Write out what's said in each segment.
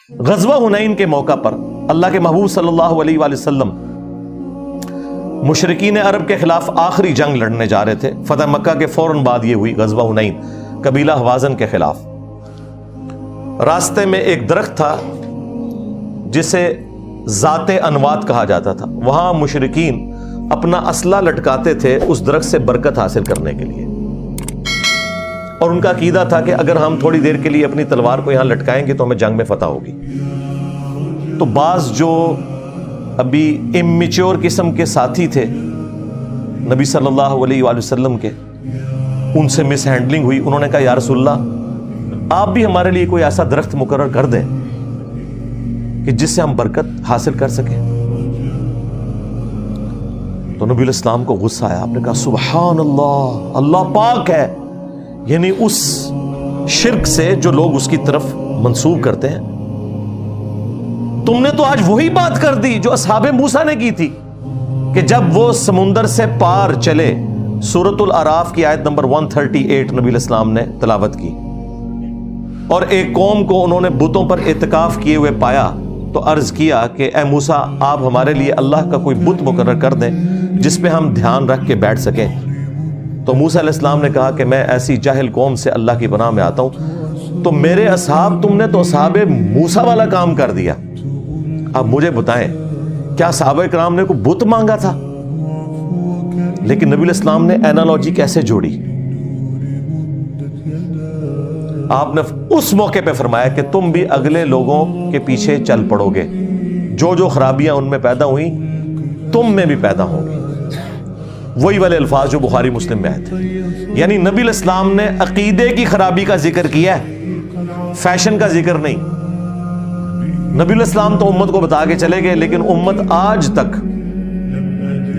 غزوہ حنین کے موقع پر اللہ کے محبوب صلی اللہ علیہ وآلہ وسلم مشرکین عرب کے خلاف آخری جنگ لڑنے جا رہے تھے. فتح مکہ کے فوراً بعد یہ ہوئی غزوہ حنین قبیلہ حوازن کے خلاف. راستے میں ایک درخت تھا جسے ذات انوات کہا جاتا تھا. وہاں مشرکین اپنا اسلحہ لٹکاتے تھے اس درخت سے برکت حاصل کرنے کے لیے, اور ان کا عقیدہ تھا کہ اگر ہم تھوڑی دیر کے لیے اپنی تلوار کو یہاں لٹکائیں گے تو ہمیں جنگ میں فتح ہوگی. تو بعض جو ابھی امیچور قسم کے ساتھی تھے نبی صلی اللہ علیہ وآلہ وسلم کے, ان سے مس ہینڈلنگ ہوئی. انہوں نے کہا یا رسول اللہ آپ بھی ہمارے لیے کوئی ایسا درخت مقرر کر دیں کہ جس سے ہم برکت حاصل کر سکیں. تو نبی علیہ السلام کو غصہ آیا. آپ نے کہا سبحان اللہ, اللہ پاک ہے, یعنی اس شرک سے جو لوگ اس کی طرف منسوب کرتے ہیں. تم نے تو آج وہی بات کر دی جو اصحاب موسیٰ نے کی تھی کہ جب وہ سمندر سے پار چلے. سورۃ الاعراف کی آیت نمبر 138 نبی علیہ السلام نے تلاوت کی, اور ایک قوم کو انہوں نے بتوں پر اعتکاف کیے ہوئے پایا تو عرض کیا کہ اے موسیٰ آپ ہمارے لیے اللہ کا کوئی بت مقرر کر دیں جس پہ ہم دھیان رکھ کے بیٹھ سکیں. تو موسیٰ علیہ السلام نے کہا کہ میں ایسی جاہل قوم سے اللہ کی پناہ میں آتا ہوں. تو میرے اصحاب, تم نے تو اصحاب موسیٰ والا کام کر دیا. اب مجھے بتائیں کیا صحابہ کرام نے کوئی بت مانگا تھا؟ لیکن نبی علیہ السلام نے اینالوجی کیسے جوڑی. آپ نے اس موقع پہ فرمایا کہ تم بھی اگلے لوگوں کے پیچھے چل پڑو گے, جو جو خرابیاں ان میں پیدا ہوئیں تم میں بھی پیدا ہوں گی. وہی والے الفاظ جو بخاری مسلم میں آئے تھے. یعنی نبی علیہ السلام نے عقیدے کی خرابی کا ذکر کیا ہے, فیشن کا ذکر نہیں. نبی علیہ السلام تو امت کو بتا کے چلے گئے, لیکن امت آج تک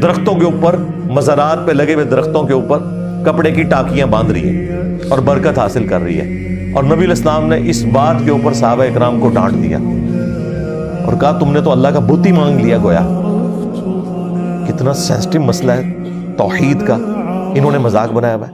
درختوں کے اوپر, مزارات پہ لگے ہوئے درختوں کے اوپر کپڑے کی ٹاکیاں باندھ رہی ہے اور برکت حاصل کر رہی ہے. اور نبی علیہ السلام نے اس بات کے اوپر صحابہ اکرام کو ڈانٹ دیا اور کہا تم نے تو اللہ کا بت ہی مانگ لیا گویا. کتنا سینسٹیو مسئلہ ہے توحید کا, انہوں نے مذاق بنایا ہوا ہے.